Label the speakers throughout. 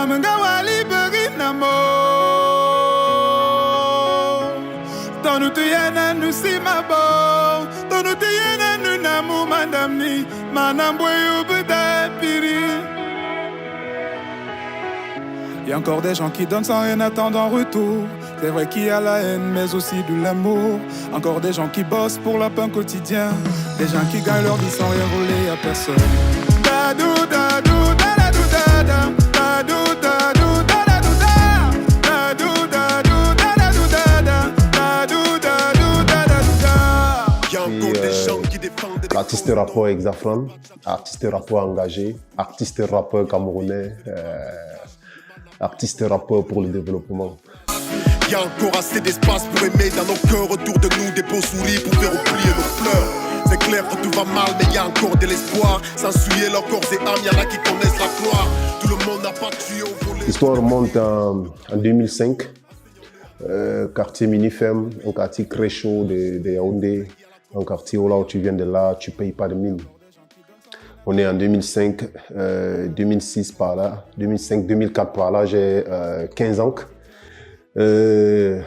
Speaker 1: Mamanga wali berinamo. Tonu tuyana nusimabo. Tonu tuyana nunamu mandamni. Manambwe ubuda piri. Y a encore des gens qui donnent sans rien attendre en retour. C'est vrai qu'il y a la haine, mais aussi de l'amour. Encore des gens qui bossent pour le pain quotidien. Des gens qui gagnent leur vie sans rien voler à personne. Dadou, dadou, dadou, dadou, dadou, dadou, dadou, dadou, dadou, dadou, dadou, dadou, dadou.
Speaker 2: Y a encore des gens qui défendent.
Speaker 3: Artiste rappeur Hexafran, artiste rappeur engagé, artiste rappeur camerounais, artiste rappeur pour le développement.
Speaker 2: Il y a encore assez d'espace pour aimer dans nos cœurs. Autour de nous, des beaux souris pour faire oublier nos pleurs. C'est clair que tout va mal, mais il y a encore de l'espoir. Sans souiller leurs corps et âmes, il y en a qui connaissent la gloire. Tout le monde n'a pas tué au volet.
Speaker 3: L'histoire remonte en 2005. Quartier Minifem, un quartier très chaud de Yaoundé. Un quartier où là où tu viens de là, tu ne payes pas de mine. On est en 2005, 2006 par là, 2005, 2004 par là, j'ai 15 ans. Je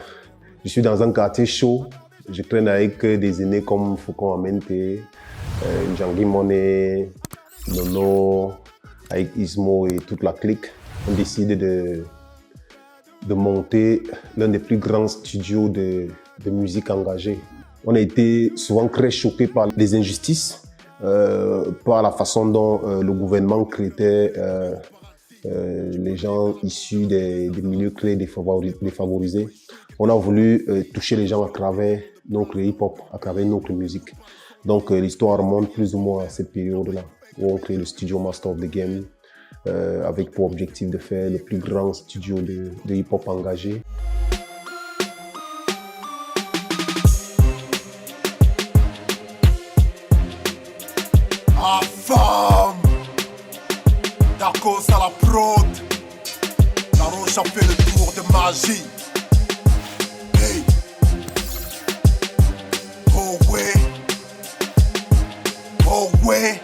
Speaker 3: suis dans un quartier chaud. Je traîne avec des aînés comme Foucault Amente, Djangui Monet, Nono, avec Ismo et toute la clique. On décide de monter l'un des plus grands studios de musique engagée. On a été souvent très choqués par les injustices, par la façon dont le gouvernement traitait les gens issus des milieux clés défavorisés. On a voulu toucher les gens à travers notre hip-hop, à travers notre musique. Donc l'histoire remonte plus ou moins à cette période-là, où on crée le studio Master of the Game, avec pour objectif de faire le plus grand studio de hip-hop engagé.
Speaker 2: Ah, femme! Darkos à la prod. La roche a fait le tour de magie. Hey! Oh ouais! Oh ouais!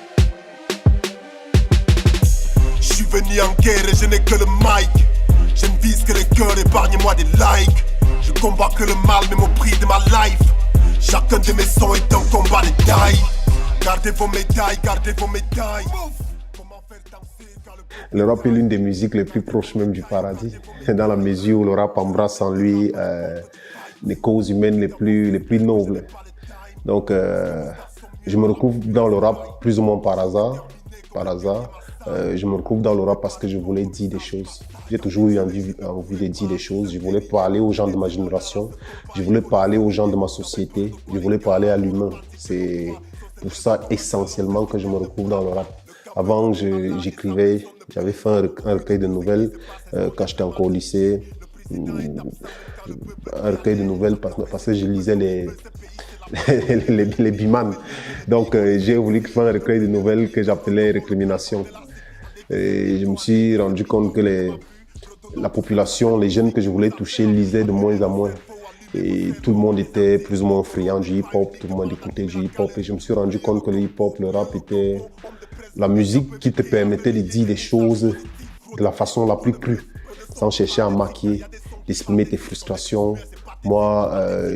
Speaker 2: Je suis venu en guerre et je n'ai que le mic. Je ne vise que les cœurs, épargnez-moi des likes. Je combats que le mal, même au prix de ma life. Chacun de mes sons est un combat de taille. Gardez vos médailles, gardez vos médailles.
Speaker 3: Le rap est l'une des musiques les plus proches même du paradis, dans la mesure où le rap embrasse en lui les causes humaines les plus nobles. Donc, je me retrouve dans le rap plus ou moins par hasard. Je me retrouve dans le rap parce que je voulais dire des choses. J'ai toujours eu envie de dire des choses. Je voulais parler aux gens de ma génération. Je voulais parler aux gens de ma société. Je voulais parler à l'humain. C'est pour ça essentiellement que je me retrouve dans le rap. Avant, j'écrivais, j'avais fait un recueil de nouvelles quand j'étais encore au lycée. Un recueil de nouvelles parce que je lisais les Biman. Donc, j'ai voulu faire un recueil de nouvelles que j'appelais Récrimination. Et je me suis rendu compte que la population, les jeunes que je voulais toucher, lisaient de moins en moins. Et tout le monde était plus ou moins friand du hip-hop, tout le monde écoutait du hip-hop. Et je me suis rendu compte que le hip-hop, le rap était la musique qui te permettait de dire des choses de la façon la plus crue, sans chercher à maquiller, d'exprimer tes frustrations. Moi,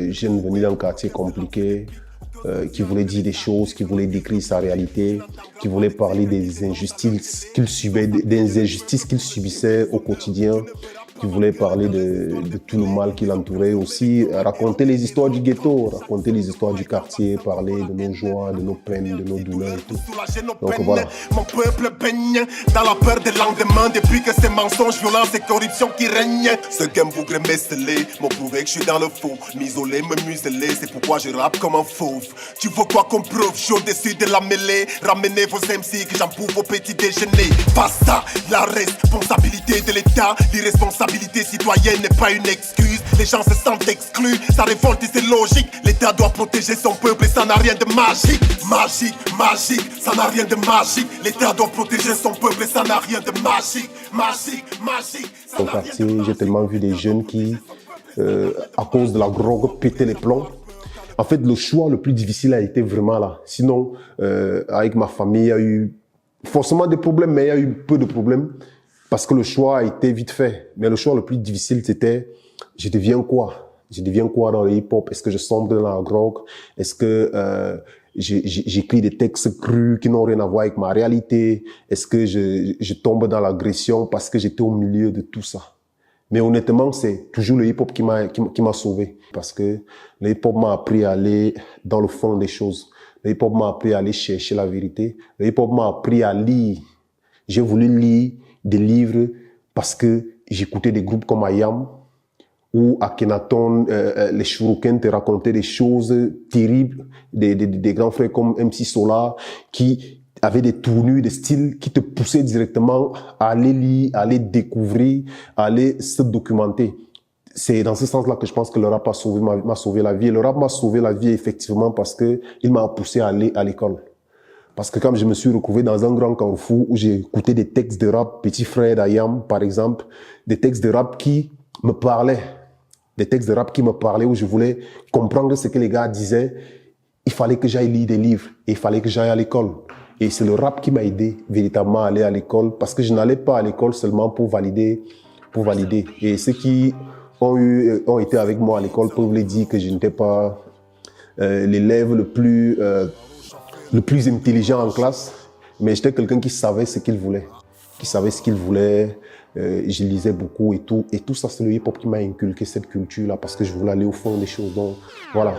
Speaker 3: je viens de venir d'un quartier compliqué, qui voulait dire des choses, qui voulait décrire sa réalité, qui voulait parler des injustices qu'il subissait au quotidien, qui voulait parler de tout le mal qui l'entourait, aussi raconter les histoires du ghetto, raconter les histoires du quartier, parler de nos joies, de nos peines, de nos douleurs et tout. Donc voilà.
Speaker 2: Mon peuple baigne dans la peur des lendemains depuis que ces mensonges, violences et corruption qui règnent. Ce game voudrait m'esseler, m'ont prouvé que je suis dans le faux, m'isoler, me museler, c'est pourquoi je rappe comme un fauve. Tu veux quoi comme preuve, je suis au-dessus de la mêlée. Ramenez vos MC que j'empouve au petit déjeuner. Pas ça, la responsabilité de l'État, l'irresponsabilité citoyenne n'est pas une excuse. Les gens se sentent exclus, ça révolte et c'est logique. L'État doit protéger son peuple et ça n'a rien de magique. Magique, magique, ça n'a rien de magique. L'État doit protéger son peuple et ça n'a rien de magique. Magique, magique.
Speaker 3: Au quartier, j'ai tellement vu des jeunes qui, à cause de la drogue, pétaient les plombs. En fait, le choix le plus difficile a été vraiment là. Sinon, avec ma famille, il y a eu forcément des problèmes, mais il y a eu peu de problèmes. parce que le choix a été vite fait. Mais le choix le plus difficile, c'était, je deviens quoi? Je deviens quoi dans le hip-hop? Est-ce que je sombre dans la drogue? Est-ce que j'écris des textes crus qui n'ont rien à voir avec ma réalité? Est-ce que je tombe dans l'agression parce que j'étais au milieu de tout ça? Mais honnêtement, c'est toujours le hip-hop qui m'a sauvé. Parce que le hip-hop m'a appris à aller dans le fond des choses. Le hip-hop m'a appris à aller chercher la vérité. Le hip-hop m'a appris à lire. J'ai voulu lire des livres parce que j'écoutais des groupes comme Ayam ou Akhenaton, les Shuriken te racontaient des choses terribles, des grands frères comme MC Solar qui avaient des tournures, des styles qui te poussaient directement à aller lire, à aller découvrir, à aller se documenter. C'est dans ce sens-là que je pense que le rap m'a sauvé la vie. Et le rap m'a sauvé la vie effectivement parce que il m'a poussé à aller à l'école. Parce que quand je me suis retrouvé dans un grand carrefour où j'ai écouté des textes de rap, Petit Frère d'Ayam, par exemple, des textes de rap qui me parlaient. Des textes de rap qui me parlaient, où je voulais comprendre ce que les gars disaient. Il fallait que j'aille lire des livres et il fallait que j'aille à l'école. Et c'est le rap qui m'a aidé véritablement à aller à l'école parce que je n'allais pas à l'école seulement pour valider. Et ceux qui ont été avec moi à l'école peuvent le dire que je n'étais pas l'élève le plus intelligent en classe, mais j'étais quelqu'un qui savait ce qu'il voulait. Je lisais beaucoup et tout ça, c'est le hip-hop qui m'a inculqué cette culture-là parce que je voulais aller au fond des choses. Donc, voilà.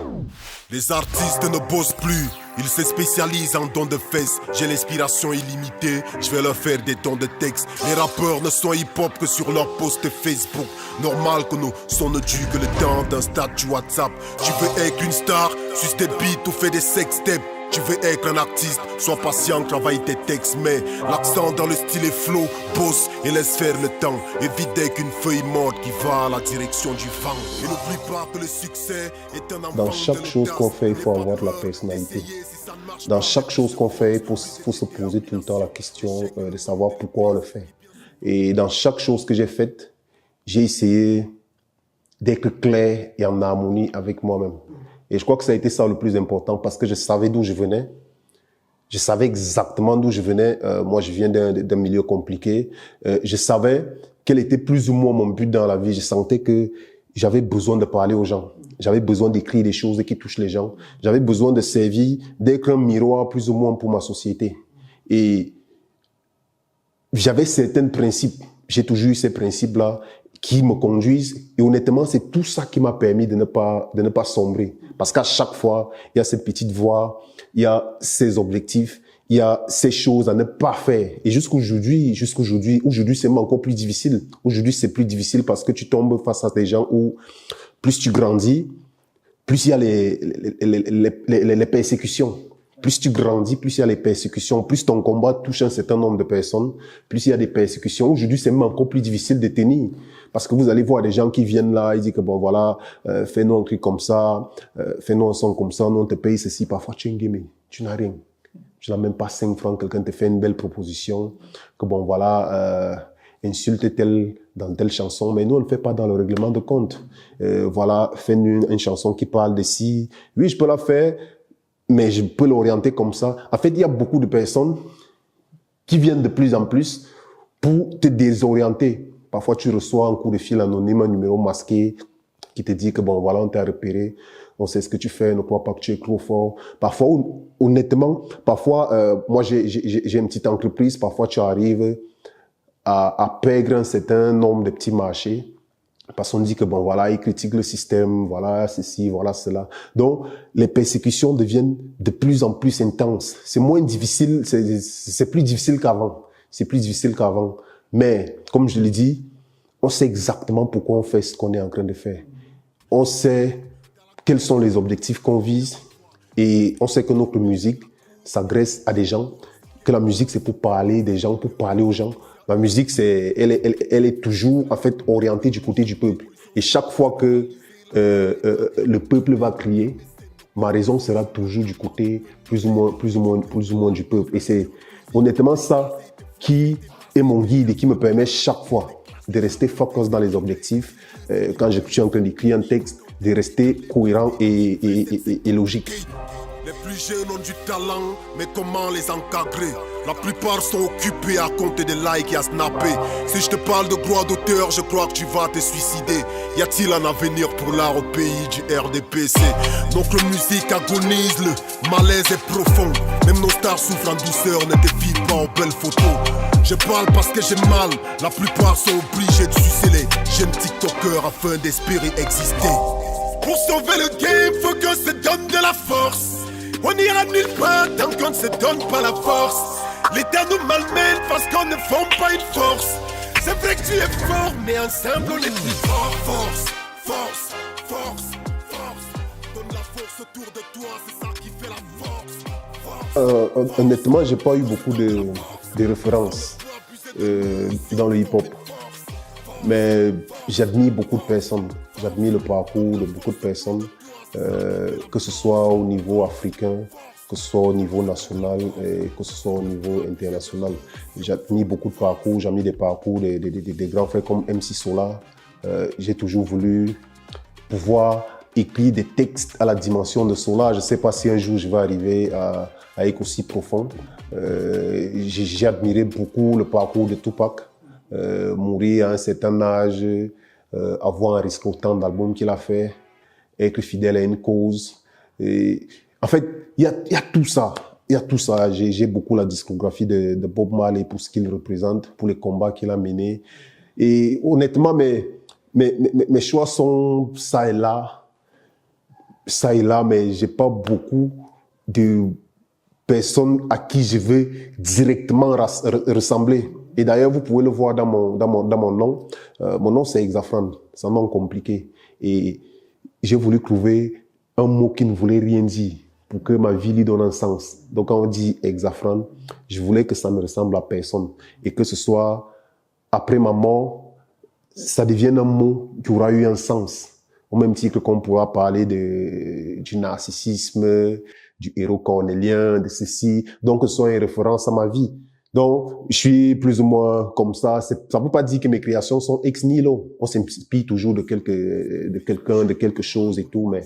Speaker 2: Les artistes ne bossent plus, ils se spécialisent en dons de fesses. J'ai l'inspiration illimitée, je vais leur faire des dons de texte. Les rappeurs ne sont hip-hop que sur leur post Facebook. Normal que nous sommes dus que le temps d'un statut WhatsApp. Tu veux être une star, suce des beats ou fais des sextapes. Tu veux être un artiste, sois patient, travaille tes textes. Mais l'accent dans le style est flow, bosse et laisse faire le temps. Évite d'être une feuille morte qui va à la direction du vent. Et n'oublie pas que le succès est un enfant.
Speaker 3: Dans chaque chose qu'on fait, il faut avoir de la personnalité. Dans chaque chose qu'on fait, il faut se poser tout le temps la question de savoir pourquoi on le fait. Et dans chaque chose que j'ai faite, j'ai essayé d'être clair et en harmonie avec moi-même. Et je crois que ça a été ça le plus important parce que je savais d'où je venais. Je savais exactement d'où je venais. Moi, je viens d'un milieu compliqué. Je savais quel était plus ou moins mon but dans la vie. Je sentais que j'avais besoin de parler aux gens. J'avais besoin d'écrire des choses qui touchent les gens. J'avais besoin de servir d'être un miroir plus ou moins pour ma société. Et j'avais certains principes. J'ai toujours eu ces principes-là qui me conduisent. Et honnêtement, c'est tout ça qui m'a permis de ne pas sombrer. Parce qu'à chaque fois, il y a cette petite voix, il y a ces objectifs, il y a ces choses à ne pas faire. Et aujourd'hui, c'est même encore plus difficile. Aujourd'hui, c'est plus difficile parce que tu tombes face à des gens où plus tu grandis, plus il y a les persécutions. Plus tu grandis, plus il y a les persécutions, plus ton combat touche un certain nombre de personnes, plus il y a des persécutions. Aujourd'hui, c'est même encore plus difficile de tenir. Parce que vous allez voir des gens qui viennent là, ils disent que bon voilà, fais-nous un truc comme ça, fais-nous un son comme ça, nous on te paye ceci. Parfois tu es une tu n'as rien. Tu n'as même pas 5 francs, quelqu'un te fait une belle proposition, que bon voilà, insulte tel dans telle chanson, mais nous on ne le fait pas dans le règlement de compte. Voilà, fais-nous une chanson qui parle de ci. Oui, je peux la faire, mais je peux l'orienter comme ça. En fait, il y a beaucoup de personnes qui viennent de plus en plus pour te désorienter. Parfois, tu reçois un coup de fil anonyme, un numéro masqué qui te dit que bon, voilà, on t'a repéré, on sait ce que tu fais, ne crois pas que tu es trop fort. Parfois, honnêtement, moi, j'ai une petite entreprise, parfois, tu arrives à perdre un certain nombre de petits marchés parce qu'on dit que bon, voilà, ils critiquent le système, voilà, ceci, voilà, cela. Donc, les persécutions deviennent de plus en plus intenses. C'est moins difficile, c'est plus difficile qu'avant. C'est plus difficile qu'avant. Mais, comme je l'ai dit, on sait exactement pourquoi on fait ce qu'on est en train de faire. On sait quels sont les objectifs qu'on vise et on sait que notre musique s'adresse à des gens, que la musique c'est pour parler des gens, pour parler aux gens. La musique, elle est toujours en fait orientée du côté du peuple. Et chaque fois que le peuple va crier, ma raison sera toujours du côté plus ou moins du peuple. Et c'est honnêtement ça qui est mon guide et qui me permet chaque fois de rester focus dans les objectifs. Quand je suis en train d'écrire un texte, de rester cohérent et logique.
Speaker 2: Les plus jeunes ont du talent, mais comment les encadrer? La plupart sont occupés à compter des likes et à snapper. Si je te parle de droit d'auteur, je crois que tu vas te suicider. Y a-t-il un avenir pour l'art au pays du RDPC? Donc la musique agonise, le malaise est profond. Même nos stars souffrent en douceur, ne défient pas aux belles photos. Je parle parce que j'ai mal, la plupart sont obligés de sucer les jeunes TikTokers afin d'espérer exister. Pour sauver le game, faut qu'on se donne de la force. On ira nulle part tant qu'on ne se donne pas la force. L'État nous malmène parce qu'on ne forme pas une force. C'est vrai que tu es fort, mais ensemble on est plus fort. Force, force, force, force. Donne la force autour de toi, c'est ça qui fait la force.
Speaker 3: Honnêtement, j'ai pas eu beaucoup de références dans le hip-hop. Mais j'admire beaucoup de personnes. J'admire le parcours de beaucoup de personnes, que ce soit au niveau africain, que ce soit au niveau national et que ce soit au niveau international. J'admire beaucoup de parcours. J'admire des parcours des grands frères comme MC Solar. J'ai toujours voulu pouvoir écrire des textes à la dimension de Solar. Je ne sais pas si un jour je vais arriver à être aussi profond. J'ai admiré beaucoup le parcours de Tupac. Mourir à un certain âge, avoir un risque autant d'albums qu'il a fait, être fidèle à une cause. Et, en fait, il y a tout ça. Il y a tout ça. J'ai beaucoup la discographie de Bob Marley pour ce qu'il représente, pour les combats qu'il a menés. Et honnêtement, mes choix sont ça et là, mais j'ai pas beaucoup de personnes à qui je veux directement ressembler. Et d'ailleurs, vous pouvez le voir dans mon nom. Mon nom, c'est Exafran. C'est un nom compliqué. Et j'ai voulu trouver un mot qui ne voulait rien dire pour que ma vie lui donne un sens. Donc, quand on dit Exafran, je voulais que ça ne ressemble à personne. Et que ce soit, après ma mort, ça devienne un mot qui aura eu un sens. Au même titre qu'on pourra parler du narcissisme, du héros cornélien, de ceci. Donc, ce soit une référence à ma vie. Donc, je suis plus ou moins comme ça. Ça ne veut pas dire que mes créations sont ex nihilo. On s'inspire toujours de quelqu'un, de quelque chose et tout, mais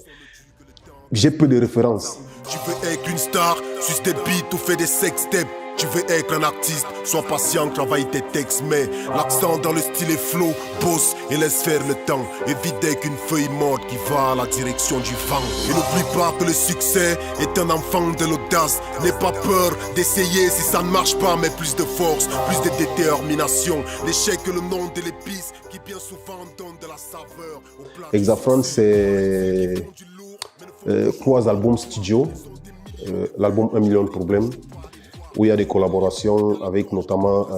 Speaker 3: j'ai peu de références.
Speaker 2: Tu veux être une star, suce des beats ou fais des sextapes. Tu veux être un artiste, sois patient, travaille tes textes, mais l'accent dans le style est flow, bosse et laisse faire le temps. Évite d'être une feuille morte qui va à la direction du vent. Et n'oublie pas que le succès est un enfant de l'audace. N'aie pas peur d'essayer si ça ne marche pas, mais plus de force, plus de détermination. L'échec est le nom de l'épice qui bien souvent donne de la saveur au plat.
Speaker 3: Exafran, c'est 3 albums studio, l'album 1 million de problèmes, où il y a des collaborations avec notamment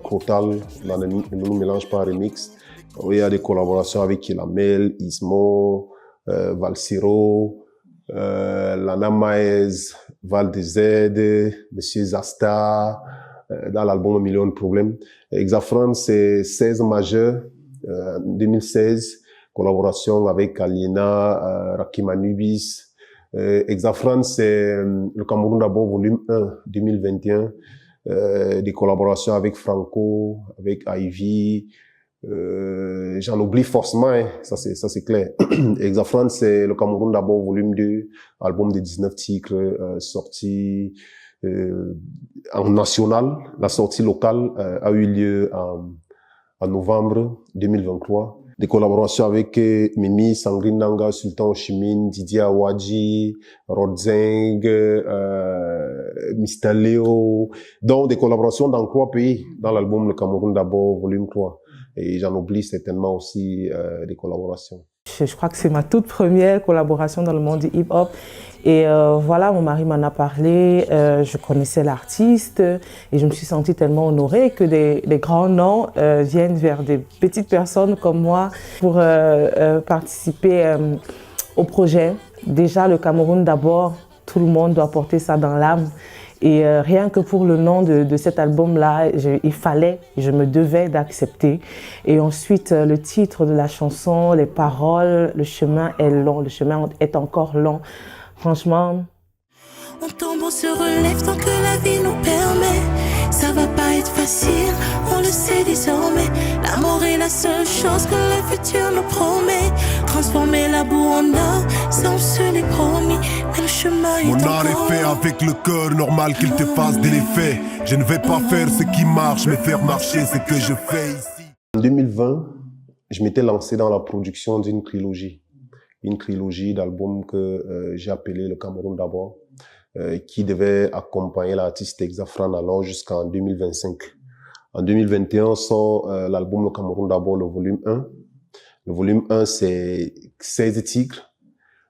Speaker 3: Crotal, ne nous mélange pas remix, où il y a des collaborations avec Kilamel, Ismo, Valsiro, Lana Maez, Val de Z, Monsieur Zasta, dans l'album 1 million de problèmes. Exafran, c'est 16 majeurs, 2016, collaboration avec Aliena, Rakim Anubis. Exafran, c'est le Cameroun d'abord, volume 1, 2021. Des collaborations avec Franco, avec Ivy. J'en oublie forcément, hein, ça c'est clair. Exafran, c'est le Cameroun d'abord, volume 2, album de 19 titres, sorti en national. La sortie locale a eu lieu en novembre 2023. Des collaborations avec Mimi, Sangrin Nanga, Sultan Oshimin, Didier Awadji, Rodzeng, Mr. Léo. Donc, des collaborations dans 3 pays, dans l'album Le Cameroun d'abord, volume 3. Et j'en oublie certainement aussi des collaborations.
Speaker 4: Je crois que c'est ma toute première collaboration dans le monde du hip-hop. Et voilà, mon mari m'en a parlé, je connaissais l'artiste et je me suis sentie tellement honorée que des grands noms viennent vers des petites personnes comme moi pour participer au projet. Déjà, le Cameroun d'abord, tout le monde doit porter ça dans l'âme. Et rien que pour le nom de cet album-là, il fallait, je me devais d'accepter. Et ensuite, le titre de la chanson, les paroles, le chemin est long, le chemin est encore long. Franchement...
Speaker 5: On tombe, on se relève tant que la vie nous permet. Ça ça va pas être facile, on le sait désormais. L'amour est la seule chose que le futur nous promet. Transformer la boue en or, ça on se l'est promis. Mais le chemin est
Speaker 2: Mon art
Speaker 5: encore
Speaker 2: est fait avec le cœur, normal qu'il te fasse de l'effet. Je ne vais pas faire ce qui marche, mais faire marcher ce que je fais ici.
Speaker 3: En 2020, je m'étais lancé dans la production d'une trilogie. Une trilogie d'albums que j'ai appelé Le Cameroun d'abord, qui devait accompagner l'artiste Exafran alors jusqu'en 2025. En 2021 sort l'album Le Cameroun d'abord, le volume 1. Le volume 1, c'est 16 titres.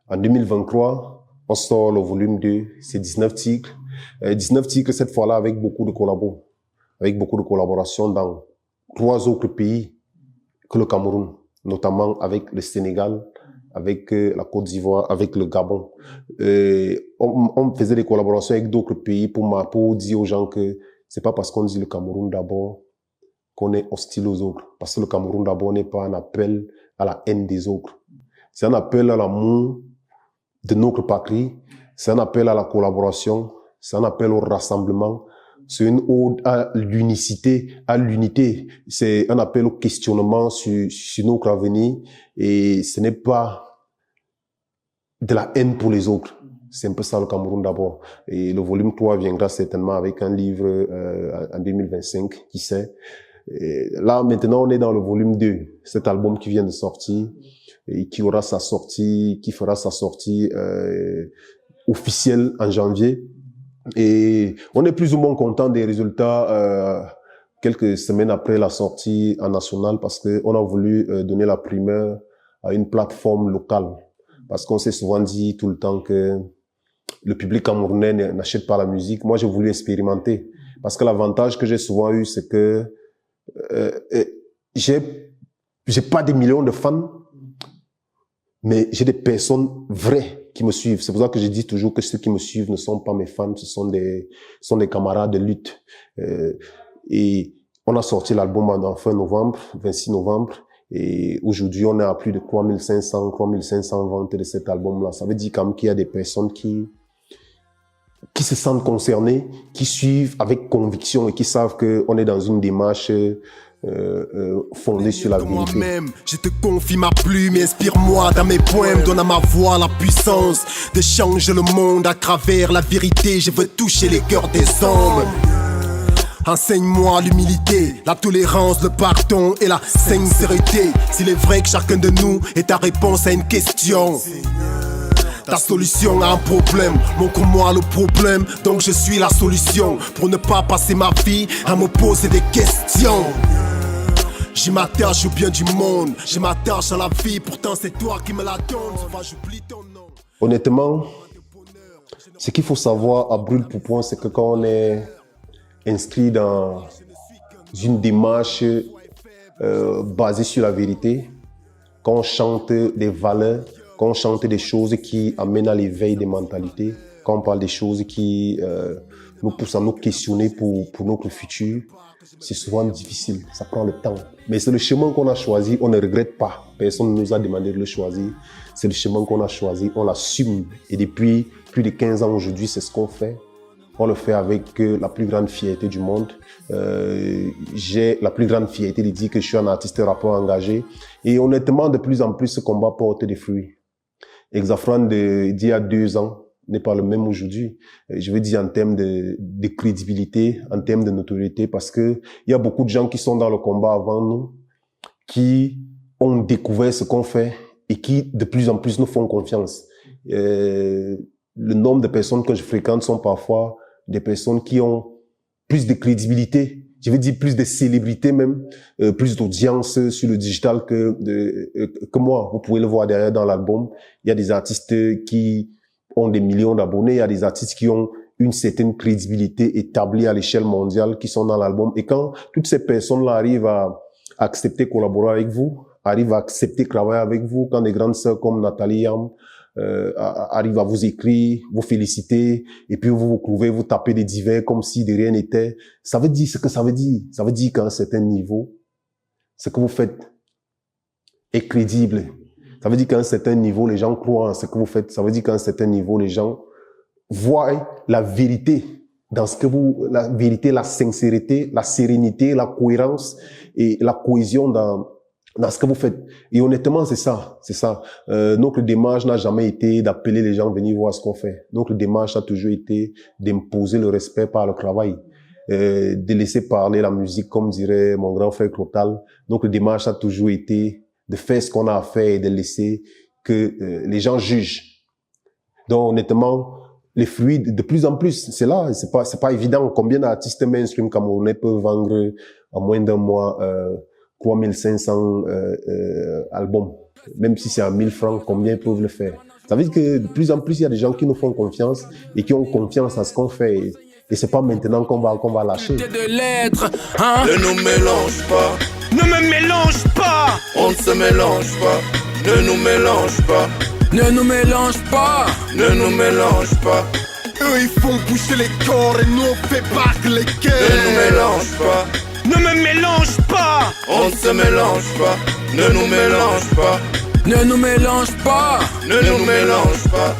Speaker 3: En 2023, on sort le volume 2, c'est 19 titres. 19 titres cette fois-là avec beaucoup de collabos, avec beaucoup de collaborations dans 3 autres pays que le Cameroun, notamment avec le Sénégal, avec la Côte d'Ivoire, avec le Gabon. On faisait des collaborations avec d'autres pays pour dire aux gens que c'est pas parce qu'on dit le Cameroun d'abord qu'on est hostile aux autres. Parce que le Cameroun d'abord n'est pas un appel à la haine des autres. C'est un appel à l'amour de notre patrie. C'est un appel à la collaboration. C'est un appel au rassemblement. C'est une ode à l'unicité, à l'unité. C'est un appel au questionnement sur notre avenir. Et ce n'est pas de la haine pour les autres. C'est un peu ça le Cameroun d'abord. Et le volume 3 viendra certainement avec un livre en 2025, qui sait. Et là, maintenant, on est dans le volume 2. Cet album qui vient de sortir et qui fera sa sortie officielle en janvier. Et on est plus ou moins content des résultats quelques semaines après la sortie en national, parce que on a voulu donner la primeur à une plateforme locale. Parce qu'on s'est souvent dit tout le temps que le public camerounais n'achète pas la musique. Moi, j'ai voulu expérimenter. Parce que l'avantage que j'ai souvent eu, c'est que j'ai pas des millions de fans, mais j'ai des personnes vraies qui me suivent. C'est pour ça que je dis toujours que ceux qui me suivent ne sont pas mes fans, ce sont des camarades de lutte. Et on a sorti l'album en fin novembre, 26 novembre. Et aujourd'hui, on est à plus de 3500 ventes de cet album-là. Ça veut dire quand même qu'il y a des personnes qui se sentent concernées, qui suivent avec conviction et qui savent qu'on est dans une démarche fondée sur la vérité.
Speaker 2: Moi-même, je te confie ma plume, inspire-moi dans mes poèmes, donne à ma voix la puissance de changer le monde à travers la vérité. Je veux toucher les cœurs des hommes. Enseigne-moi l'humilité, la tolérance, le pardon et la sincérité. S'il est vrai que chacun de nous est ta réponse à une question, ta solution à un problème, montre-moi le problème, donc je suis la solution. Pour ne pas passer ma vie à me poser des questions. Je m'attache au bien du monde, je m'attache à la vie, pourtant c'est toi qui me la donnes. Souvent j'oublie ton nom.
Speaker 3: Honnêtement, ce qu'il faut savoir à brûle pour point, c'est que quand on est inscrit dans une démarche basée sur la vérité, quand on chante des valeurs, quand on chante des choses qui amènent à l'éveil des mentalités, quand on parle des choses qui nous poussent à nous questionner pour notre futur, c'est souvent difficile, ça prend le temps. Mais c'est le chemin qu'on a choisi, on ne regrette pas. Personne ne nous a demandé de le choisir. C'est le chemin qu'on a choisi, on l'assume. Et depuis plus de 15 ans aujourd'hui, c'est ce qu'on fait. On le fait avec la plus grande fierté du monde. J'ai la plus grande fierté de dire que je suis un artiste rappeur engagé. Et honnêtement, de plus en plus, ce combat porte des fruits. Exafran d'il y a 2 ans n'est pas le même aujourd'hui. Je veux dire en termes de crédibilité, en termes de notoriété, parce que il y a beaucoup de gens qui sont dans le combat avant nous, qui ont découvert ce qu'on fait et qui de plus en plus nous font confiance. Le nombre de personnes que je fréquente sont parfois des personnes qui ont plus de crédibilité, je veux dire plus de célébrité même, plus d'audience sur le digital que moi. Vous pouvez le voir derrière dans l'album. Il y a des artistes qui ont des millions d'abonnés, il y a des artistes qui ont une certaine crédibilité établie à l'échelle mondiale qui sont dans l'album. Et quand toutes ces personnes-là arrivent à accepter collaborer avec vous, arrivent à accepter travailler avec vous, quand des grandes sœurs comme Nathalie Yam arrivent à vous écrire, vous féliciter, et puis vous pouvez vous taper des divers comme si de rien n'était. Ça veut dire ce que ça veut dire. Ça veut dire qu'à un certain niveau, ce que vous faites est crédible. Ça veut dire qu'à un certain niveau, les gens croient en ce que vous faites. Ça veut dire qu'à un certain niveau, les gens voient la vérité dans ce que vous, la vérité, la sincérité, la sérénité, la cohérence et la cohésion dans ce que vous faites. Et honnêtement, c'est ça. Notre démarche n'a jamais été d'appeler les gens à venir voir ce qu'on fait. Notre démarche a toujours été d'imposer le respect par le travail, de laisser parler la musique, comme dirait mon grand frère Clotal. Notre démarche a toujours été de faire ce qu'on a à faire et de laisser que les gens jugent. Donc, honnêtement, les fruits, de plus en plus, c'est là, c'est pas évident. Combien d'artistes mainstream camerounais peuvent vendre en moins d'un mois 3500 albums, même si c'est à 1000 francs, combien ils peuvent le faire? Ça veut dire que de plus en plus, il y a des gens qui nous font confiance et qui ont confiance à ce qu'on fait. Et c'est pas maintenant qu'on va lâcher.
Speaker 6: De lettres, hein? Ne nous mélange pas. Ne me mélange pas. On ne se mélange pas. Ne nous mélange pas. Ne nous mélange pas. Ne nous mélange pas.
Speaker 2: Eux ils font bouger les corps et nous on fait battre les cœurs.
Speaker 6: Ne nous mélange pas. Ne me mélange pas. On ne se mélange pas. Ne nous mélange pas. Ne nous mélange pas. Ne nous mélange pas.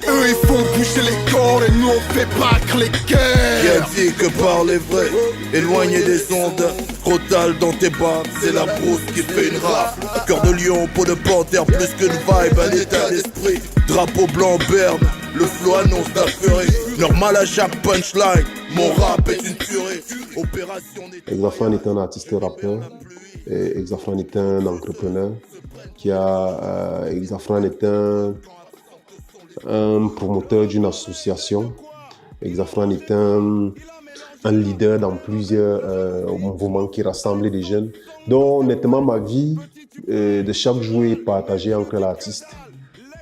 Speaker 2: Eux ils font bouger les corps et nous on fait battre les cœurs.
Speaker 6: Qui a dit que parler vrai, éloigné des ondes, Crotal dans tes bas, c'est la brousse qui fait une rafle. Cœur de lion, peau de panthère, plus qu'une vibe, un état d'esprit. Drapeau blanc berne, le flow annonce ta furie. Normal à chaque punchline, mon rap est une tuerie. Opération des...
Speaker 3: Exafran est un artiste rappeur, Exafran est un entrepreneur, Exafran est un promoteur d'une association. Exafran est un leader dans plusieurs mouvements qui rassemblent des jeunes. Donc honnêtement, ma vie de chaque jour est partagée entre l'artiste,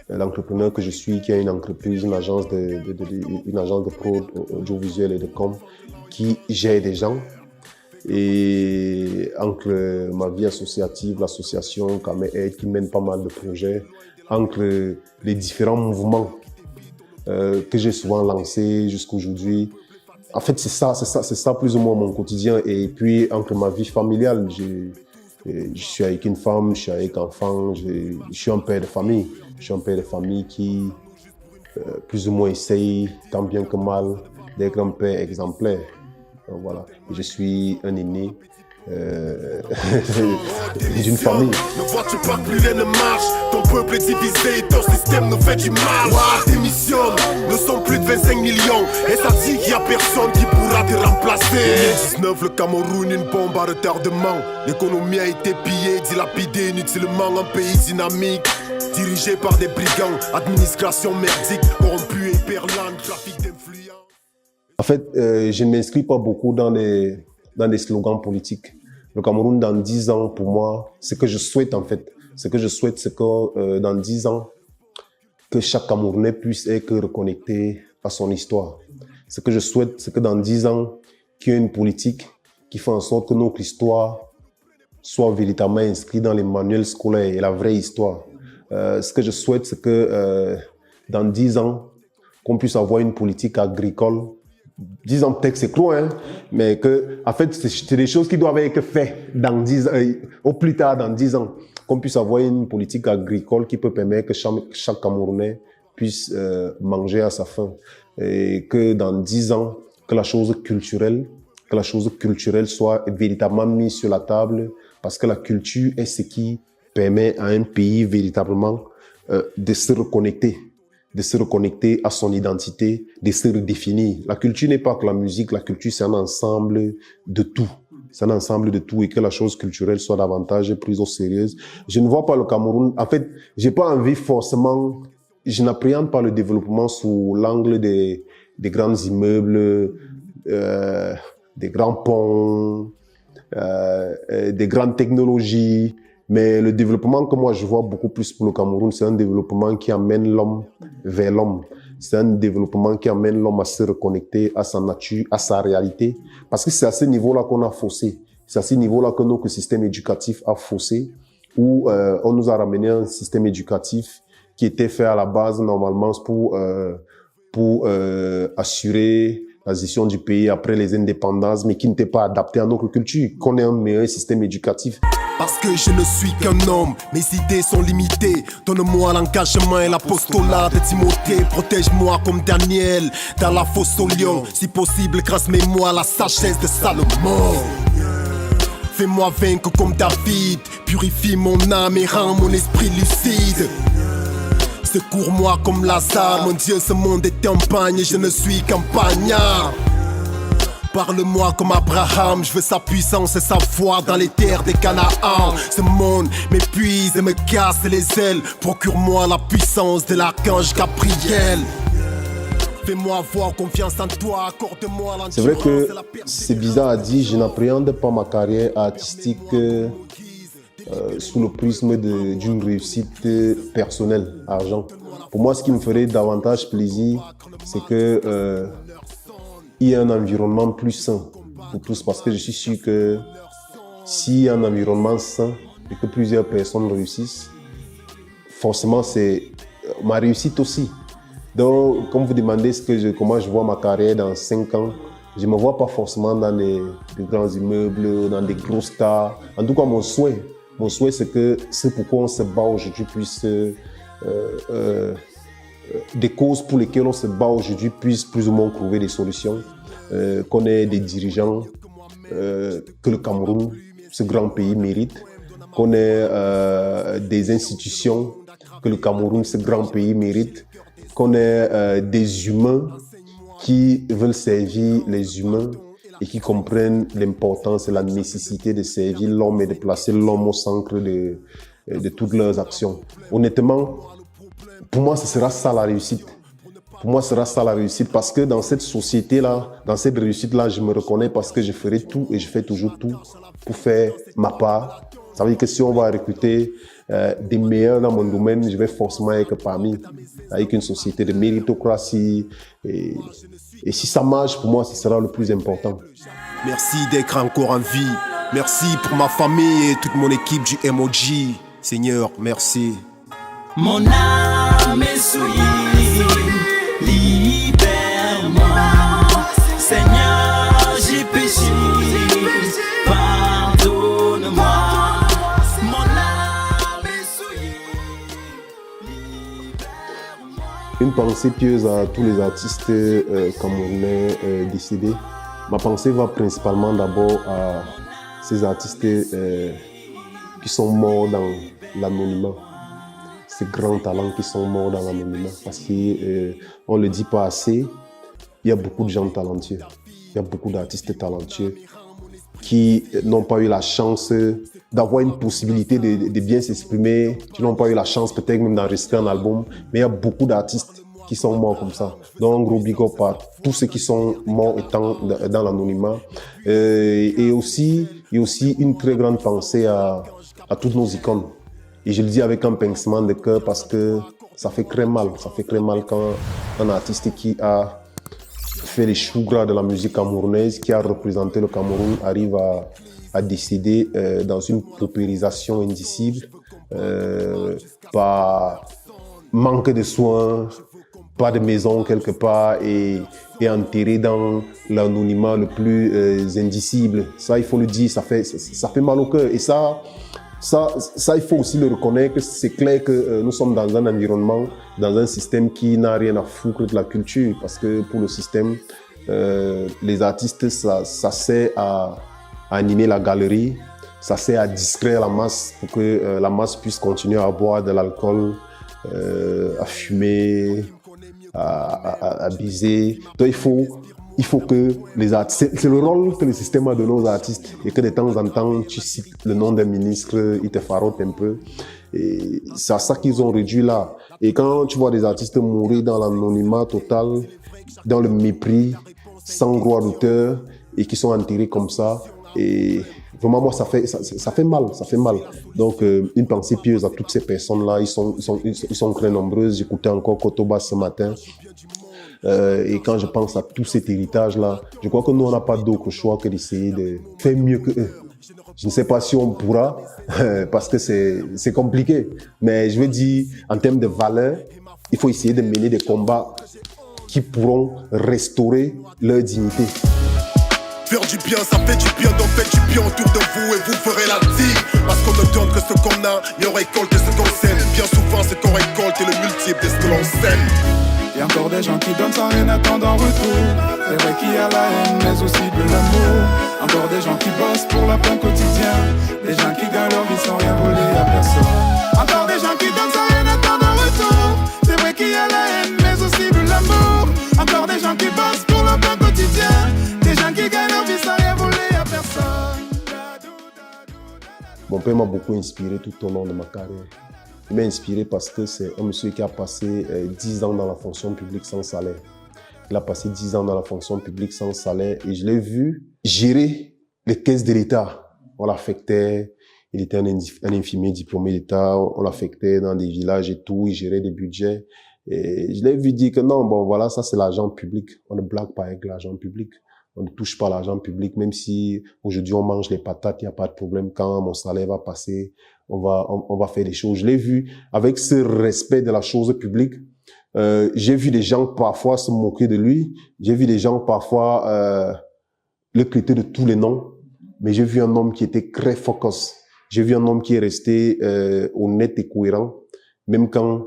Speaker 3: l'entrepreneur que je suis, qui a une entreprise, une agence de prod audiovisuel et de com, qui gère des gens. Et entre ma vie associative, l'association Kameh qui mène pas mal de projets, entre les différents mouvements que j'ai souvent lancés jusqu'aujourd'hui. En fait, c'est ça plus ou moins mon quotidien. Et puis, entre ma vie familiale, je suis avec une femme, je suis avec un enfant, je suis un père de famille. Je suis un père de famille qui, plus ou moins, essaye, tant bien que mal, d'être un père exemplaire. Donc, voilà. Et je suis un aîné d'une famille.
Speaker 2: Ne vois-tu pas que plus rien ne marche? Ton peuple est divisé, ton système nous fait du mal. Démissionne, nous sommes plus de 25 millions. Et ça dit qu'il n'y a personne qui pourra te remplacer. 2019, le Cameroun, une bombe à retardement. L'économie a été pillée, dilapidée inutilement. Un pays dynamique, dirigé par des brigands. Administration merdique, corrompue et perlante, trafic d'influence.
Speaker 3: En fait, je ne m'inscris pas beaucoup dans des slogans politiques. Le Cameroun, dans 10 ans, pour moi, ce que je souhaite en fait, c'est que dans 10 ans, que chaque Camerounais puisse être reconnecté à son histoire. Ce que je souhaite, c'est que dans 10 ans, qu'il y ait une politique qui fait en sorte que notre histoire soit véritablement inscrite dans les manuels scolaires et la vraie histoire. Ce que je souhaite, c'est que dans 10 ans, qu'on puisse avoir une politique agricole. 10 ans peut-être c'est trop, hein, mais que, en fait, c'est des choses qui doivent être faites dans 10 ans, au plus tard dans 10 ans. Qu'on puisse avoir une politique agricole qui peut permettre que chaque Camerounais puisse manger à sa faim. Et que dans 10 ans, que la chose culturelle soit véritablement mise sur la table, parce que la culture est ce qui permet à un pays véritablement de se reconnecter à son identité, de se redéfinir. La culture n'est pas que la musique, la culture c'est un ensemble de tout. C'est un ensemble de tout et que la chose culturelle soit davantage prise au sérieux. Je ne vois pas le Cameroun, en fait, j'ai pas envie forcément, je n'appréhende pas le développement sous l'angle des grands immeubles, des grands ponts, des grandes technologies. Mais le développement que moi je vois beaucoup plus pour le Cameroun, c'est un développement qui amène l'homme vers l'homme. C'est un développement qui amène l'homme à se reconnecter à sa nature, à sa réalité. Parce que c'est à ce niveau-là qu'on a faussé. C'est à ce niveau-là que notre système éducatif a faussé, où on nous a ramené un système éducatif qui était fait à la base normalement pour assurer la gestion du pays après les indépendances, mais qui n'était pas adapté à notre culture, qu'on ait un meilleur système éducatif.
Speaker 2: Parce que je ne suis qu'un homme. Mes idées sont limitées. Donne-moi l'engagement et l'apostolat de Timothée. Protège-moi comme Daniel dans la fosse au lion. Si possible, transmets-moi la sagesse de Salomon. Fais-moi vaincre comme David. Purifie mon âme et rends mon esprit lucide. Secours-moi comme Lazare. Mon Dieu, ce monde est en pagne et je ne suis qu'un pagnard. Parle-moi comme Abraham, je veux sa puissance et sa foi dans les terres des Canaan. Ce monde m'épuise et me casse les ailes. Procure-moi la puissance de l'archange Gabriel. Fais-moi avoir confiance en toi, accorde-moi l'endurance.
Speaker 3: C'est vrai que c'est bizarre à dire, je n'appréhende pas ma carrière artistique sous le prisme d'une réussite personnelle, argent. Pour moi, ce qui me ferait davantage plaisir, c'est que il y a un environnement plus sain pour tous, parce que je suis sûr que s'il y a un environnement sain et que plusieurs personnes réussissent, forcément c'est ma réussite aussi. Donc, comme vous demandez comment je vois ma carrière dans 5 ans, je ne me vois pas forcément dans des grands immeubles, dans des gros stars. En tout cas, mon souhait c'est que ce pourquoi on se bat aujourd'hui puisse des causes pour lesquelles on se bat aujourd'hui puissent plus ou moins trouver des solutions, qu'on ait des dirigeants que le Cameroun, ce grand pays, mérite, qu'on ait des institutions que le Cameroun, ce grand pays, mérite, qu'on ait des humains qui veulent servir les humains et qui comprennent l'importance et la nécessité de servir l'homme et de placer l'homme au centre de toutes leurs actions. Honnêtement, pour moi, ce sera ça la réussite. Pour moi, ce sera ça la réussite parce que dans cette société-là, dans cette réussite-là, je me reconnais parce que je ferai tout et je fais toujours tout pour faire ma part. Ça veut dire que si on va recruter des meilleurs dans mon domaine, je vais forcément être parmi, avec une société de méritocratie. Et si ça marche, pour moi, ce sera le plus important.
Speaker 2: Merci d'être encore en vie. Merci pour ma famille et toute mon équipe du MOG. Seigneur, merci.
Speaker 7: Mon âme est souillée, libère-moi. Seigneur, j'ai péché, pardonne-moi. Mon âme est souillée, libère-moi.
Speaker 3: Une pensée pieuse à tous les artistes camerounais décédés. Ma pensée va principalement d'abord à ces artistes qui sont morts dans l'anonymat. Ces grands talents qui sont morts dans l'anonymat. Parce qu'on ne le dit pas assez, il y a beaucoup de gens talentueux. Il y a beaucoup d'artistes talentueux qui n'ont pas eu la chance d'avoir une possibilité de bien s'exprimer, qui n'ont pas eu la chance peut-être même d'enregistrer un album. Mais il y a beaucoup d'artistes qui sont morts comme ça. Donc, un gros big up à tous ceux qui sont morts étant dans l'anonymat. Et aussi une très grande pensée à toutes nos icônes. Et je le dis avec un pincement de cœur parce que ça fait très mal. Ça fait très mal quand un artiste qui a fait les choux gras de la musique camerounaise, qui a représenté le Cameroun, arrive à décéder dans une paupérisation indicible, par manque de soins, pas de maison quelque part et enterré dans l'anonymat le plus indicible. Ça, il faut le dire, ça fait mal au cœur. Et ça, il faut aussi le reconnaître. C'est clair que nous sommes dans un environnement, dans un système qui n'a rien à foutre de la culture. Parce que pour le système, les artistes, ça sert à animer la galerie, ça sert à distraire la masse pour que la masse puisse continuer à boire de l'alcool, à fumer, à baiser. Donc il faut que les artistes, c'est le rôle que le système a donné aux artistes et que de temps en temps tu cites le nom d'un ministre, il te farote un peu. Et c'est à ça qu'ils ont réduit là. Et quand tu vois des artistes mourir dans l'anonymat total, dans le mépris, sans droit d'auteur et qui sont enterrés comme ça, et vraiment moi ça fait mal. Donc une pensée pieuse à toutes ces personnes-là, ils sont très nombreuses. J'écoutais encore Kotoba ce matin. Et quand je pense à tout cet héritage-là, je crois que nous, on n'a pas d'autre choix que d'essayer de faire mieux qu'eux. Je ne sais pas si on pourra, parce que c'est compliqué. Mais je veux dire, en termes de valeur, il faut essayer de mener des combats qui pourront restaurer leur dignité.
Speaker 2: Faire du bien, ça fait du bien, donc faites du bien autour de vous et vous ferez la dîme. Parce qu'on ne donne que ce qu'on a, mais on récolte ce qu'on sème. Bien souvent, ce qu'on récolte est le multiple de ce que l'on sème.
Speaker 1: Y'a encore des gens qui donnent sans rien attendre en retour. C'est vrai qu'il y a la haine, mais aussi de l'amour. Encore des gens qui bossent pour la peine quotidien. Des gens qui gagnent leur vie sans rien voler à personne. Encore des gens qui donnent sans rien attendre en retour. C'est vrai qu'il y a la haine, mais aussi de l'amour. Encore des gens qui bossent pour la peine quotidien. Des gens qui gagnent leur vie sans rien voler à personne.
Speaker 3: Mon père m'a beaucoup inspiré tout au long de ma carrière. Il m'a inspiré parce que c'est un monsieur qui a passé 10 ans dans la fonction publique sans salaire. Il a passé 10 ans dans la fonction publique sans salaire et je l'ai vu gérer les caisses de l'État. On l'affectait, il était un infirmier diplômé d'État, on l'affectait dans des villages et tout, il gérait des budgets. Et je l'ai vu dire que non, bon voilà, ça c'est l'argent public. On ne blague pas avec l'argent public. On ne touche pas l'argent public, même si aujourd'hui on mange les patates, il n'y a pas de problème. Quand mon salaire va passer, on va faire des choses. Je l'ai vu avec ce respect de la chose publique. J'ai vu des gens parfois se moquer de lui. J'ai vu des gens parfois le traiter de tous les noms. Mais j'ai vu un homme qui était très focus. J'ai vu un homme qui est resté honnête et cohérent, même quand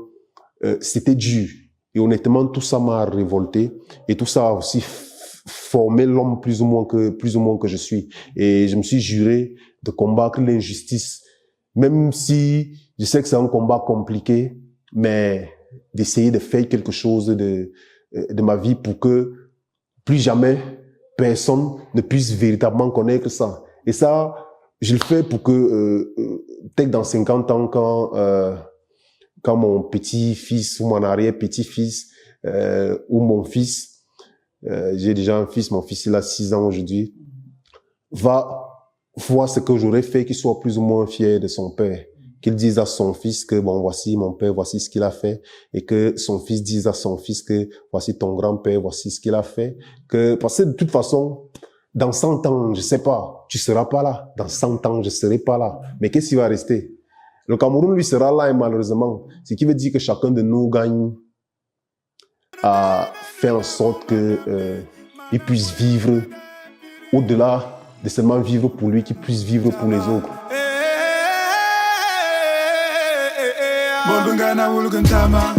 Speaker 3: c'était dur. Et honnêtement, tout ça m'a révolté. Et tout ça a aussi formé l'homme plus ou moins que je suis. Et je me suis juré de combattre l'injustice, même si je sais que c'est un combat compliqué, mais d'essayer de faire quelque chose de ma vie pour que plus jamais personne ne puisse véritablement connaître ça. Et ça, je le fais pour que peut-être dans 50 ans, quand mon petit-fils ou mon arrière-petit-fils ou mon fils, j'ai déjà un fils, mon fils il a 6 ans aujourd'hui, va voir ce que j'aurais fait, qu'il soit plus ou moins fier de son père. Qu'il dise à son fils que bon, voici mon père, voici ce qu'il a fait, et que son fils dise à son fils que voici ton grand-père, voici ce qu'il a fait. Parce que de toute façon, dans 100 ans, je sais pas, tu seras pas là. Dans 100 ans, je serai pas là. Mais qu'est-ce qui va rester? Le Cameroun, lui, sera là, et malheureusement. Ce qui veut dire que chacun de nous gagne à faire en sorte que il puisse vivre au-delà de seulement vivre pour lui, qu'il puisse vivre pour les autres.
Speaker 1: Bolbungana Wulguntama.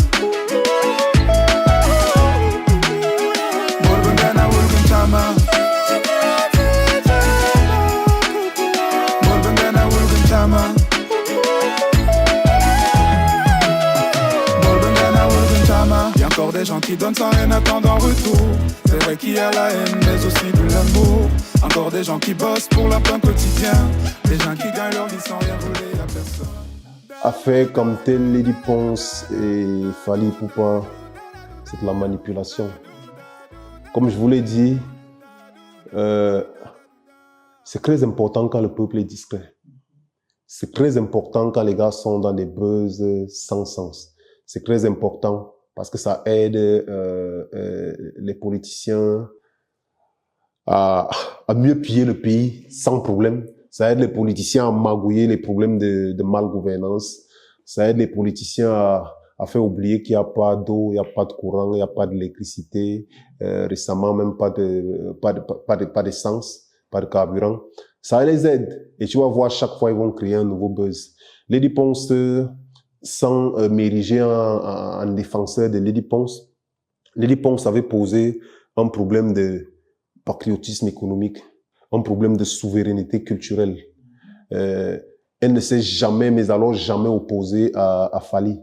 Speaker 1: Bolbungana Wulguntama. Bolbungana Wulguntama. Bolbungana Wulguntama. Y'a encore des gens qui donnent sans rien attendre en retour. C'est vrai qu'il y a la haine, mais aussi de l'amour. Encore des gens qui bossent pour la peine quotidien. Des gens qui gagnent leur vie sans rien voler à personne.
Speaker 3: Affaire comme tel, Lady Ponce et Fally Ipupa, c'est de la manipulation. Comme je vous l'ai dit, c'est très important quand le peuple est discret. C'est très important quand les gars sont dans des buzz sans sens. C'est très important parce que ça aide les politiciens à mieux piller le pays sans problème. Ça aide les politiciens à magouiller les problèmes de malgouvernance. Ça aide les politiciens à faire oublier qu'il n'y a pas d'eau, il n'y a pas de courant, il n'y a pas d'électricité. Récemment, même pas d'essence, pas de carburant. Ça les aide. Et tu vas voir, chaque fois, ils vont créer un nouveau buzz. Lady Ponce, sans m'ériger en défenseur de Lady Ponce avait posé un problème de patriotisme économique, un problème de souveraineté culturelle. Elle ne s'est jamais, mais alors jamais opposée à Fally.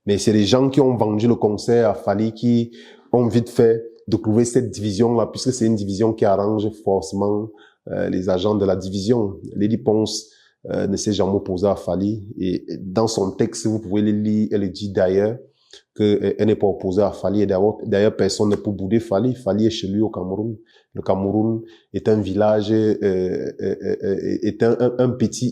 Speaker 3: Mais c'est les gens qui ont vendu le concert à Fally qui ont vite fait de trouver cette division-là, puisque c'est une division qui arrange forcément les agents de la division. Lady Ponce ne s'est jamais opposée à Fally. Et dans son texte, vous pouvez le lire, elle dit d'ailleurs qu'elle n'est pas opposée à Fally. Et d'ailleurs, personne ne peut bouder Fally. Fally est chez lui au Cameroun. Le Cameroun est un village, est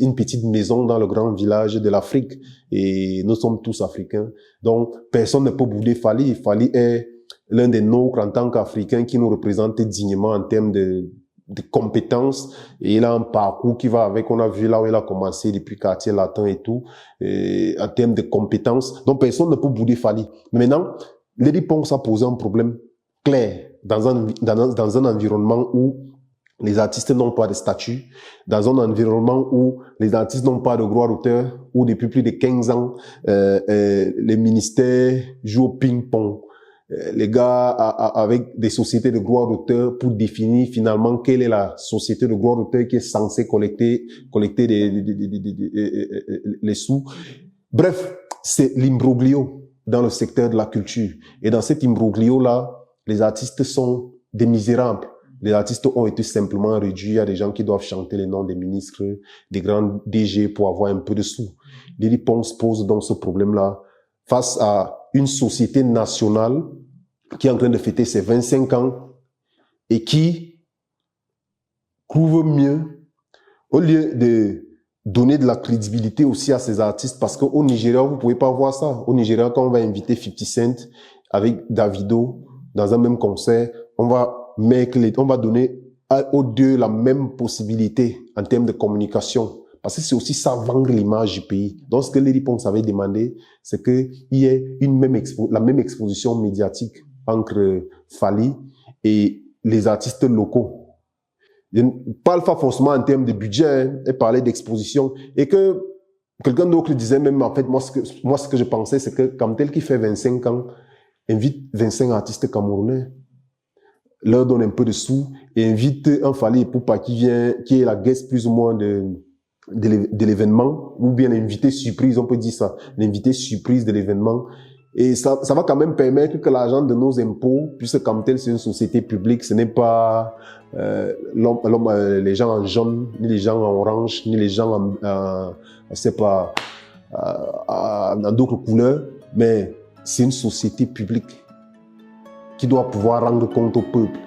Speaker 3: une petite maison dans le grand village de l'Afrique. Et nous sommes tous africains. Donc, personne ne peut bouder Fally. Fally est l'un des nôtres en tant qu'Africains qui nous représente dignement en termes de compétences. Et il a un parcours qui va avec. On a vu là où il a commencé depuis quartier latin et tout. Et en termes de compétences. Donc, personne ne peut bouder Fally. Maintenant, Lady Ponce a posé un problème clair dans un environnement où les artistes n'ont pas de statut, dans un environnement où les artistes n'ont pas de droit d'auteur, où depuis plus de 15 ans, les ministères jouent au ping-pong. Les gars avec des sociétés de droit d'auteur pour définir finalement quelle est la société de droit d'auteur qui est censée collecter les sous. Bref, c'est l'imbroglio dans le secteur de la culture. Et dans cet imbroglio-là, les artistes sont des misérables. Les artistes ont été simplement réduits à des gens qui doivent chanter les noms des ministres, des grands DG pour avoir un peu de sous. Lily Ponce pose donc ce problème-là face à une société nationale qui est en train de fêter ses 25 ans et qui trouve mieux, au lieu de donner de la crédibilité aussi à ces artistes, parce qu'au Nigeria, vous pouvez pas voir ça. Au Nigeria, quand on va inviter 50 Cent avec Davido dans un même concert, on va donner aux deux la même possibilité en termes de communication. Parce que c'est aussi ça, vendre l'image du pays. Donc, ce que Lady Ponce avait demandé, c'est qu'il y ait la même exposition médiatique entre Fally et les artistes locaux. Je ne parle pas forcément en termes de budget, hein, et parler d'exposition. Et que quelqu'un d'autre disait même, en fait, moi, ce que je pensais, c'est que comme tel qui fait 25 ans, invite 25 artistes camerounais, leur donne un peu de sous, et invite un Fally Ipupa qui est la guest plus ou moins de l'événement, ou bien l'invité surprise, on peut dire ça, l'invité surprise de l'événement. Et ça va quand même permettre que l'argent de nos impôts, puisque comme tel c'est une société publique, ce n'est pas les gens en jaune, ni les gens en orange, ni les gens en d'autres couleurs, mais c'est une société publique qui doit pouvoir rendre compte au peuple.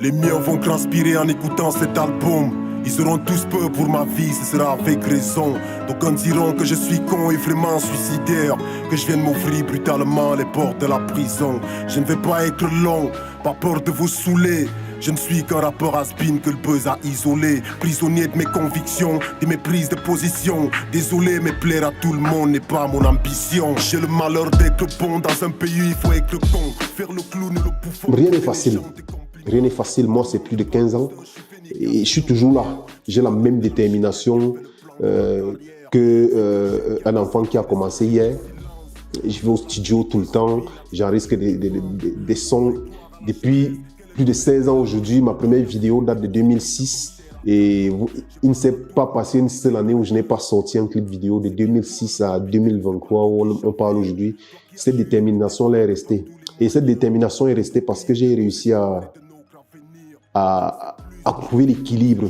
Speaker 2: Les miens vont transpirer en écoutant cet album. Ils auront tous peur pour ma vie, ce sera avec raison. D'aucuns diront que je suis con et vraiment suicidaire, que je viens de m'ouvrir brutalement les portes de la prison. Je ne vais pas être long, pas peur de vous saouler. Je ne suis qu'un rappeur has-been que le buzz a isolé. Prisonnier de mes convictions, de mes prises de position. Désolé, mais plaire à tout le monde n'est pas mon ambition. J'ai le malheur d'être bon dans un pays, il faut être con. Faire le clown et le bouffon.
Speaker 3: Rien n'est facile. Rien n'est facile. Moi, c'est plus de 15 ans. Et je suis toujours là. J'ai la même détermination qu'un enfant qui a commencé hier. Je vais au studio tout le temps. J'enregistre des sons depuis plus de 16 ans aujourd'hui. Ma première vidéo date de 2006. Et il ne s'est pas passé une seule année où je n'ai pas sorti un clip vidéo de 2006 à 2023 où on parle aujourd'hui. Cette détermination-là est restée. Et cette détermination est restée parce que j'ai réussi à trouver l'équilibre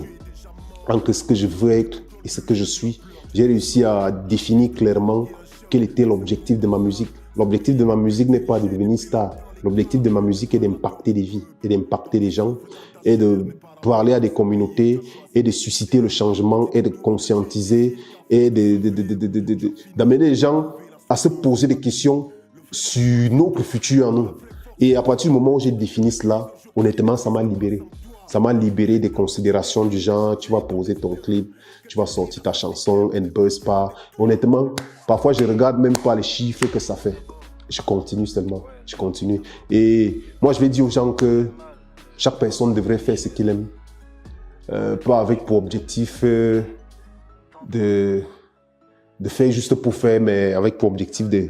Speaker 3: entre ce que je veux être et ce que je suis. J'ai réussi à définir clairement quel était l'objectif de ma musique. L'objectif de ma musique n'est pas de devenir star. L'objectif de ma musique est d'impacter des vies et d'impacter des gens et de parler à des communautés et de susciter le changement et de conscientiser et d'amener les gens à se poser des questions sur notre futur en nous. Et à partir du moment où j'ai défini cela, honnêtement, ça m'a libéré. Ça m'a libéré des considérations du genre, tu vas poser ton clip, tu vas sortir ta chanson, elle ne buzz pas. Honnêtement, parfois je regarde même pas les chiffres que ça fait. Je continue seulement, je continue. Et moi, je vais dire aux gens que chaque personne devrait faire ce qu'il aime. Pas avec pour objectif de faire juste pour faire, mais avec pour objectif de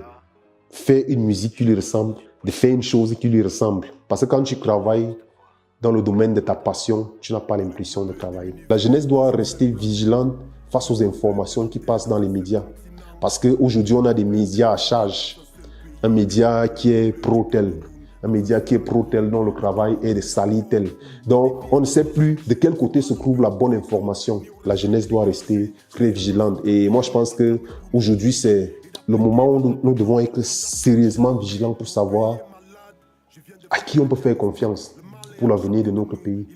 Speaker 3: faire une musique qui lui ressemble, de faire une chose qui lui ressemble. Parce que quand tu travailles dans le domaine de ta passion, tu n'as pas l'impression de travailler. La jeunesse doit rester vigilante face aux informations qui passent dans les médias. Parce qu'aujourd'hui, on a des médias à charge. Un média qui est pro-tel. Un média qui est pro-tel dont le travail est de salir tel. Donc, on ne sait plus de quel côté se trouve la bonne information. La jeunesse doit rester très vigilante. Et moi, je pense qu'aujourd'hui, c'est le moment où nous devons être sérieusement vigilants pour savoir à qui on peut faire confiance pour l'avenir de notre pays.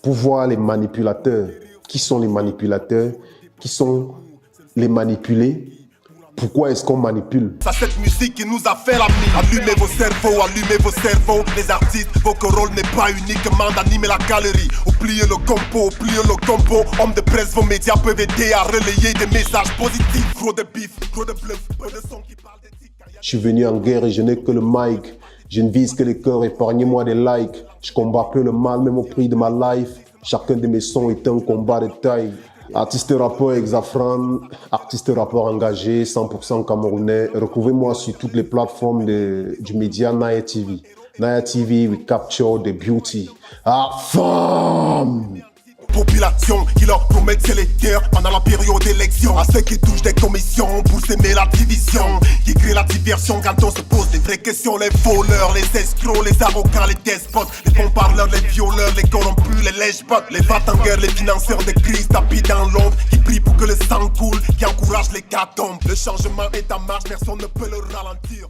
Speaker 3: Pour voir les manipulateurs. Qui sont les manipulateurs? Qui sont les manipulés? Pourquoi est-ce qu'on manipule?
Speaker 2: C'est cette musique qui nous a fait la mine. Allumez vos cerveaux, les artistes. Votre rôle n'est pas uniquement d'animer la galerie. Oubliez le compo. Hommes de presse, vos médias peuvent aider à relayer des messages positifs. Gros de bif, gros de bluff, peu de sons qui parlent d'éthique.
Speaker 3: Je suis venu en guerre et je n'ai que le mic. Je ne vise que les cœurs, épargnez-moi des likes. Je combats que le mal, même au prix de ma life. Chacun de mes sons est un combat de taille. Artiste rappeur Exafran, artiste rappeur engagé, 100% camerounais. Retrouvez-moi sur toutes les plateformes du média Naya TV. Naya TV, we capture the beauty. Ah, femme!
Speaker 2: Population qui leur promettent c'est les guerres pendant la période d'élection. À ceux qui touchent des commissions pour s'aimer la division, qui créent la diversion quand on se pose des vraies questions. Les voleurs, les escrocs, les arrogants, les despotes, les bons parleurs, les violeurs, les corrompus, les lèche-bottes, les va-t-en-guerre, les financeurs de crise tapis dans l'ombre, qui prient pour que le sang coule, qui encouragent les catombes. Le changement est en marche, personne ne peut le ralentir.